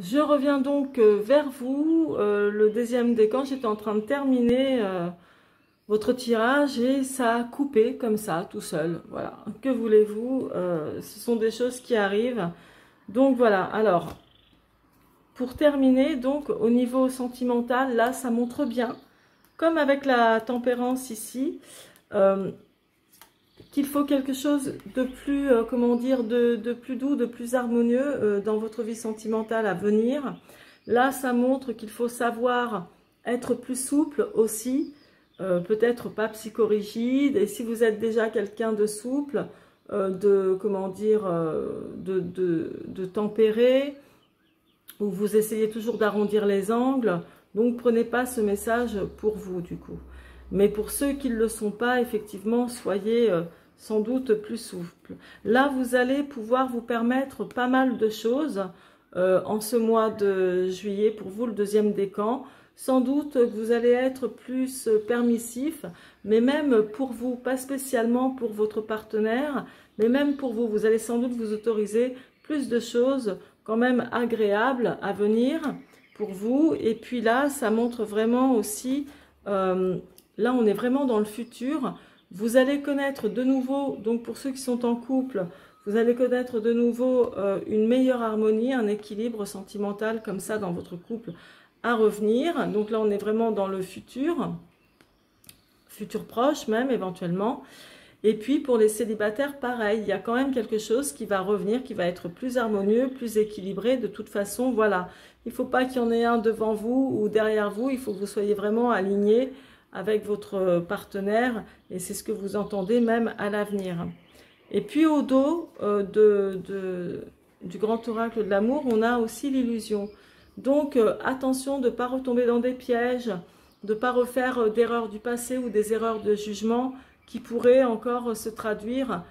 Je reviens donc vers vous, le deuxième décan. J'étais en train de terminer votre tirage et ça a coupé comme ça, tout seul. Voilà, que voulez-vous, ce sont des choses qui arrivent. Donc voilà, alors, pour terminer, donc au niveau sentimental, là, ça montre bien, comme avec la tempérance ici, qu'il faut quelque chose de plus, comment dire, de plus doux, de plus harmonieux dans votre vie sentimentale à venir. Là, ça montre qu'il faut savoir être plus souple aussi, peut-être pas psychorigide. Et si vous êtes déjà quelqu'un de souple, comment dire, de tempéré, ou vous essayez toujours d'arrondir les angles, donc prenez pas ce message pour vous du coup. Mais pour ceux qui ne le sont pas, effectivement, soyez sans doute plus souple. Là, vous allez pouvoir vous permettre pas mal de choses en ce mois de juillet, pour vous, le deuxième décan. Sans doute, vous allez être plus permissif, mais même pour vous, pas spécialement pour votre partenaire, mais même pour vous, vous allez sans doute vous autoriser plus de choses quand même agréables à venir pour vous. Et puis là, ça montre vraiment aussi... là, on est vraiment dans le futur. Vous allez connaître de nouveau, donc pour ceux qui sont en couple, vous allez connaître de nouveau une meilleure harmonie, un équilibre sentimental comme ça dans votre couple à revenir. Donc là, on est vraiment dans le futur, futur proche même éventuellement. Et puis pour les célibataires, pareil, il y a quand même quelque chose qui va revenir, qui va être plus harmonieux, plus équilibré. De toute façon, voilà, il ne faut pas qu'il y en ait un devant vous ou derrière vous, il faut que vous soyez vraiment alignés avec votre partenaire, et c'est ce que vous entendez même à l'avenir. Et puis au dos du grand oracle de l'amour, on a aussi l'illusion. Donc attention de ne pas retomber dans des pièges, de ne pas refaire d'erreurs du passé ou des erreurs de jugement qui pourraient encore se traduire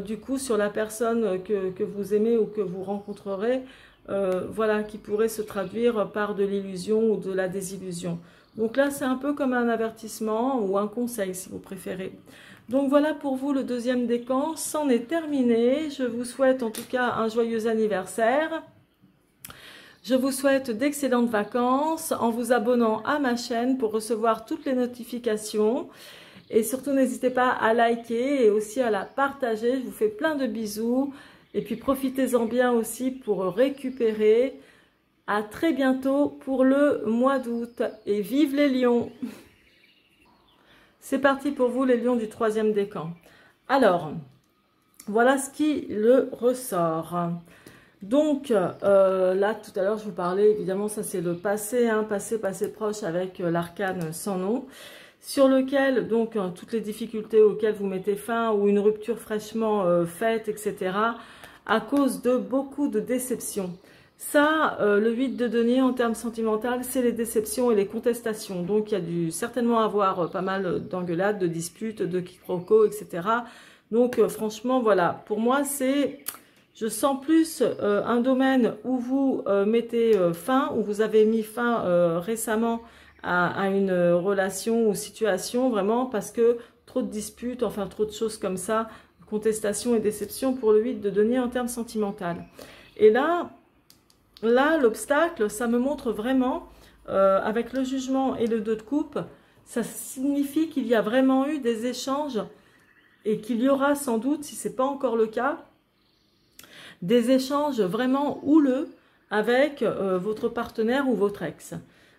du coup sur la personne que vous aimez ou que vous rencontrerez, voilà, qui pourrait se traduire par de l'illusion ou de la désillusion. Donc là, c'est un peu comme un avertissement ou un conseil, si vous préférez. Donc voilà pour vous le deuxième décan. C'en est terminé. Je vous souhaite en tout cas un joyeux anniversaire. Je vous souhaite d'excellentes vacances en vous abonnant à ma chaîne pour recevoir toutes les notifications. Et surtout, n'hésitez pas à liker et aussi à la partager. Je vous fais plein de bisous. Et puis, profitez-en bien aussi pour récupérer. À très bientôt pour le mois d'août et vive les lions! C'est parti pour vous les lions du troisième décan. Alors, voilà ce qui le ressort. Donc, là tout à l'heure je vous parlais, évidemment ça c'est le passé, hein, passé proche avec l'arcane sans nom, sur lequel donc toutes les difficultés auxquelles vous mettez fin ou une rupture fraîchement faite, etc. à cause de beaucoup de déceptions. Ça, le 8 de denier en termes sentimentaux, c'est les déceptions et les contestations. Donc, il y a dû certainement avoir pas mal d'engueulades, de disputes, de quiproquos, etc. Donc, franchement, voilà. Pour moi, c'est... Je sens plus un domaine où vous mettez fin, où vous avez mis fin récemment à une relation ou situation, vraiment, parce que trop de disputes, enfin, trop de choses comme ça, contestations et déceptions pour le 8 de denier en termes sentimentaux. Et là... Là, l'obstacle, ça me montre vraiment, avec le jugement et le 2 de coupe, ça signifie qu'il y a vraiment eu des échanges et qu'il y aura sans doute, si ce n'est pas encore le cas, des échanges vraiment houleux avec votre partenaire ou votre ex.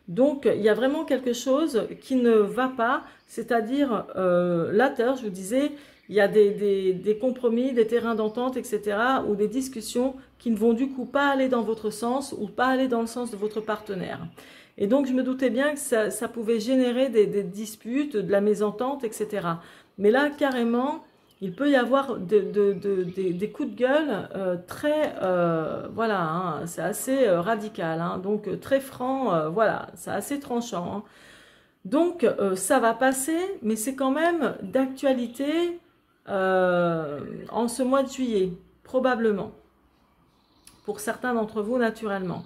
Donc, il y a vraiment quelque chose qui ne va pas, c'est-à-dire, là, je vous disais, il y a des compromis, des terrains d'entente, etc. ou des discussions qui ne vont du coup pas aller dans votre sens ou pas aller dans le sens de votre partenaire. Et donc, je me doutais bien que ça pouvait générer des disputes, de la mésentente, etc. Mais là, carrément, il peut y avoir des coups de gueule très... voilà, hein, c'est assez radical, hein, donc très franc, voilà, c'est assez tranchant. Hein. Donc, ça va passer, mais c'est quand même d'actualité... en ce mois de juillet, probablement. Pour certains d'entre vous, naturellement.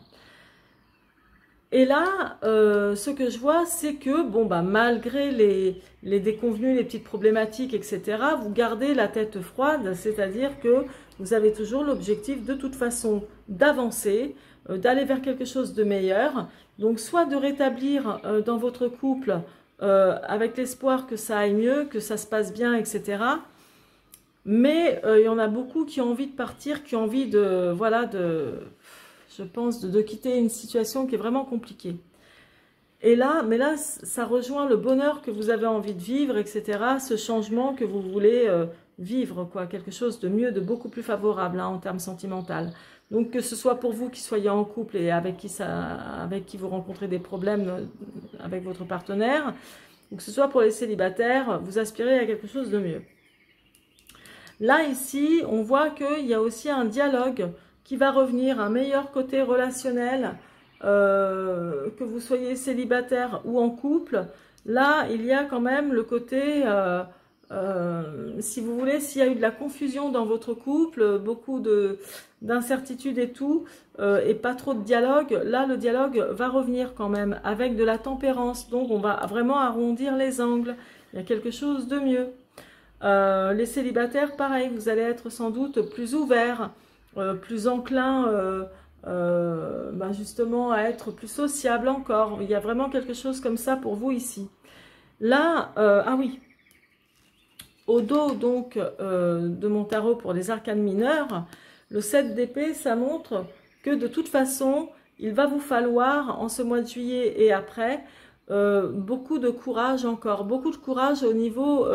Et là, ce que je vois, c'est que, bon, bah, malgré les déconvenues, les petites problématiques, etc., vous gardez la tête froide, c'est-à-dire que vous avez toujours l'objectif, de toute façon, d'avancer, d'aller vers quelque chose de meilleur. Donc soit de rétablir dans votre couple avec l'espoir que ça aille mieux, que ça se passe bien, etc. Mais il y en a beaucoup qui ont envie de partir, qui ont envie de, voilà, je pense, de quitter une situation qui est vraiment compliquée. Et là, mais là, ça rejoint le bonheur que vous avez envie de vivre, etc. Ce changement que vous voulez vivre, quoi, quelque chose de mieux, de beaucoup plus favorable hein, en termes sentimentaux. Donc que ce soit pour vous qui soyez en couple et avec qui vous rencontrez des problèmes avec votre partenaire, ou que ce soit pour les célibataires, vous aspirez à quelque chose de mieux. Là, ici, on voit qu'il y a aussi un dialogue qui va revenir, un meilleur côté relationnel, que vous soyez célibataire ou en couple. Là, il y a quand même le côté, si vous voulez, s'il y a eu de la confusion dans votre couple, beaucoup d'incertitudes et tout, et pas trop de dialogue, là, le dialogue va revenir quand même avec de la tempérance. Donc, on va vraiment arrondir les angles. Il y a quelque chose de mieux. Les célibataires, pareil, vous allez être sans doute plus ouverts, plus enclins justement à être plus sociable encore. Il y a vraiment quelque chose comme ça pour vous ici. Là, ah oui, au dos donc de mon tarot pour les arcanes mineures, le 7 d'épée, ça montre que de toute façon, il va vous falloir en ce mois de juillet et après, beaucoup de courage encore, beaucoup de courage au niveau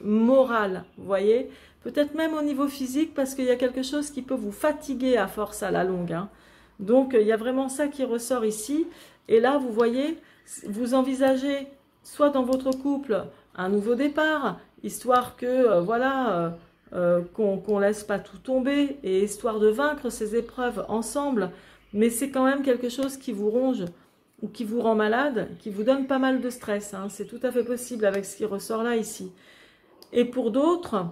moral, vous voyez, peut-être même au niveau physique parce qu'il y a quelque chose qui peut vous fatiguer à force à la longue. Hein. Donc il y a vraiment ça qui ressort ici. Et là, vous voyez, vous envisagez soit dans votre couple un nouveau départ, histoire que voilà, qu'on laisse pas tout tomber et histoire de vaincre ces épreuves ensemble. Mais c'est quand même quelque chose qui vous ronge ou qui vous rend malade, qui vous donne pas mal de stress. Hein. C'est tout à fait possible avec ce qui ressort là, ici. Et pour d'autres,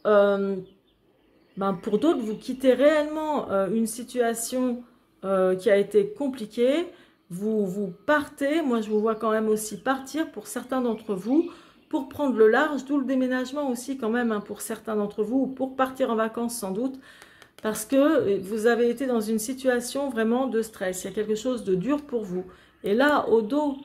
vous quittez réellement une situation qui a été compliquée. Vous partez, moi je vous vois quand même aussi partir pour certains d'entre vous, pour prendre le large, d'où le déménagement aussi quand même hein, pour certains d'entre vous, ou pour partir en vacances sans doute. Parce que vous avez été dans une situation vraiment de stress. Il y a quelque chose de dur pour vous. Et là, au dos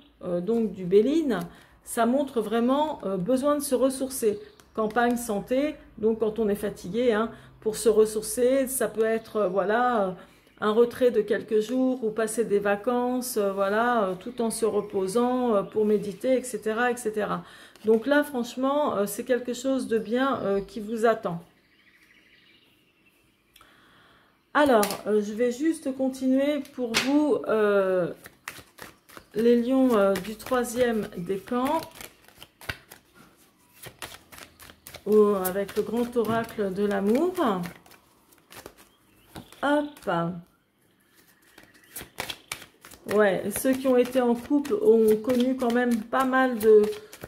donc du Béline, ça montre vraiment besoin de se ressourcer. Campagne, santé, donc quand on est fatigué, hein, pour se ressourcer, ça peut être voilà un retrait de quelques jours ou passer des vacances, voilà, tout en se reposant pour méditer, etc., etc. Donc là, franchement, c'est quelque chose de bien qui vous attend. Alors, je vais juste continuer pour vous les lions du 3e décan avec le grand oracle de l'amour. Hop. Ouais, ceux qui ont été en couple ont connu quand même pas mal de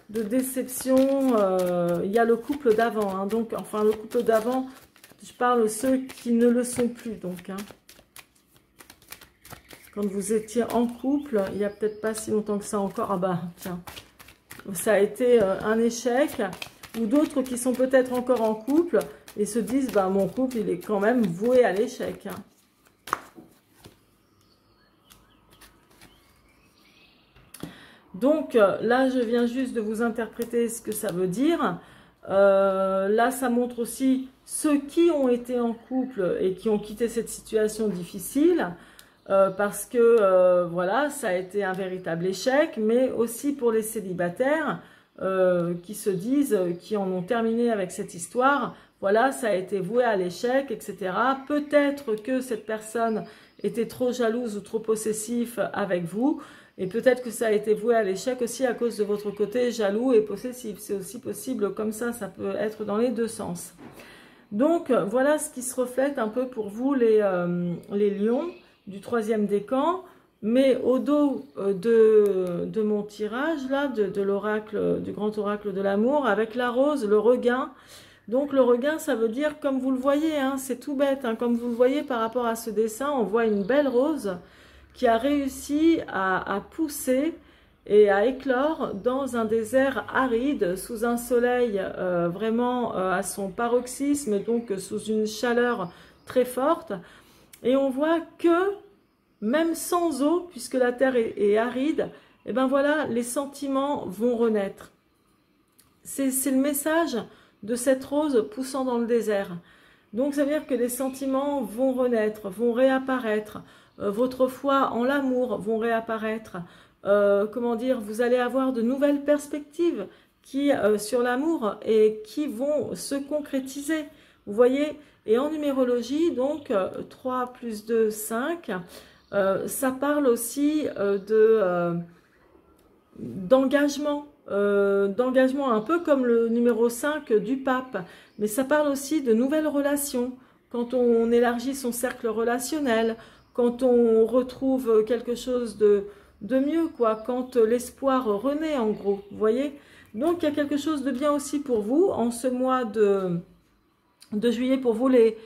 déceptions. Il y a le couple d'avant, hein, donc enfin le couple d'avant. Je parle de ceux qui ne le sont plus, donc. Hein. Quand vous étiez en couple, il n'y a peut-être pas si longtemps que ça encore. Ah bah, tiens, ça a été un échec. Ou d'autres qui sont peut-être encore en couple et se disent, bah, mon couple, il est quand même voué à l'échec. Hein. Donc, là, je viens juste de vous interpréter ce que ça veut dire. Là, ça montre aussi ceux qui ont été en couple et qui ont quitté cette situation difficile parce que, voilà, ça a été un véritable échec, mais aussi pour les célibataires qui se disent, qui en ont terminé avec cette histoire, voilà, ça a été voué à l'échec, etc. Peut-être que cette personne était trop jalouse ou trop possessif avec vous, et peut-être que ça a été voué à l'échec aussi à cause de votre côté jaloux et possessif. C'est aussi possible comme ça peut être dans les deux sens. Donc, voilà ce qui se reflète un peu pour vous, les lions du 3e décan. Mais au dos de mon tirage, là, de l'oracle, du grand oracle de l'amour, avec la rose, le regain. Donc, le regain, ça veut dire, comme vous le voyez, hein, c'est tout bête, hein, comme vous le voyez par rapport à ce dessin, on voit une belle rose qui a réussi à pousser et à éclore dans un désert aride, sous un soleil vraiment à son paroxysme, donc sous une chaleur très forte. Et on voit que même sans eau, puisque la terre est aride, et ben voilà, les sentiments vont renaître. C'est le message de cette rose poussant dans le désert. Donc ça veut dire que les sentiments vont renaître, vont réapparaître, votre foi en l'amour vont réapparaître, comment dire, vous allez avoir de nouvelles perspectives qui, sur l'amour et qui vont se concrétiser. Vous voyez, et en numérologie, donc 3 plus 2, 5, ça parle aussi d'engagement. D'engagement un peu comme le numéro 5 du pape, mais ça parle aussi de nouvelles relations, quand on élargit son cercle relationnel, quand on retrouve quelque chose de mieux, quoi, quand l'espoir renaît en gros, vous voyez. Donc il y a quelque chose de bien aussi pour vous en ce mois de juillet, pour vous les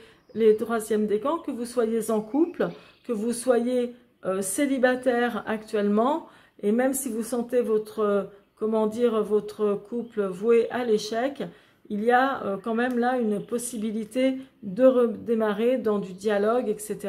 troisièmes décans, que vous soyez en couple, que vous soyez célibataire actuellement, et même si vous sentez votre comment dire, votre couple voué à l'échec, il y a quand même là une possibilité de redémarrer dans du dialogue, etc.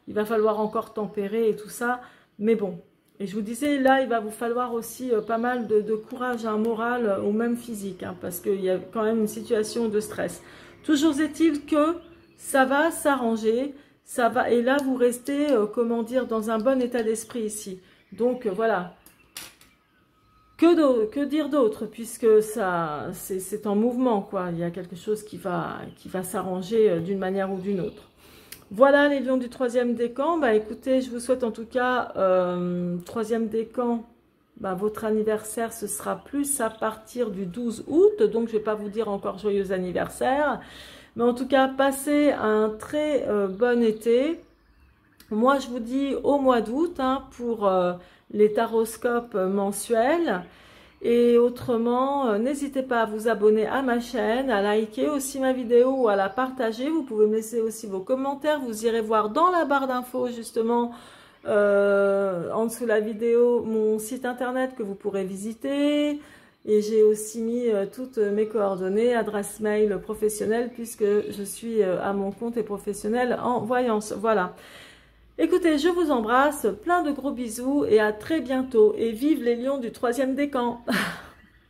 Il va falloir encore tempérer et tout ça, mais bon. Et je vous disais, là, il va vous falloir aussi pas mal de courage, hein, moral ou même physique, hein, parce qu'il y a quand même une situation de stress. Toujours est-il que ça va s'arranger, ça va, et là, vous restez, comment dire, dans un bon état d'esprit ici. Donc, voilà. Que dire d'autre, puisque ça c'est en mouvement, quoi. Il y a quelque chose qui va s'arranger d'une manière ou d'une autre. Voilà les lions du troisième décan. Bah écoutez, je vous souhaite en tout cas, troisième décan, bah, votre anniversaire, ce sera plus à partir du 12 août. Donc je ne vais pas vous dire encore joyeux anniversaire. Mais en tout cas, passez un très bon été. Moi, je vous dis au mois d'août, hein, pour les taroscopes mensuels. Et autrement, n'hésitez pas à vous abonner à ma chaîne, à liker aussi ma vidéo ou à la partager. Vous pouvez me laisser aussi vos commentaires. Vous irez voir dans la barre d'infos, justement, en dessous de la vidéo, mon site internet que vous pourrez visiter. Et j'ai aussi mis toutes mes coordonnées, adresse mail professionnelle, puisque je suis à mon compte et professionnel en voyance. Voilà. Écoutez, je vous embrasse, plein de gros bisous et à très bientôt. Et vive les lions du troisième décan.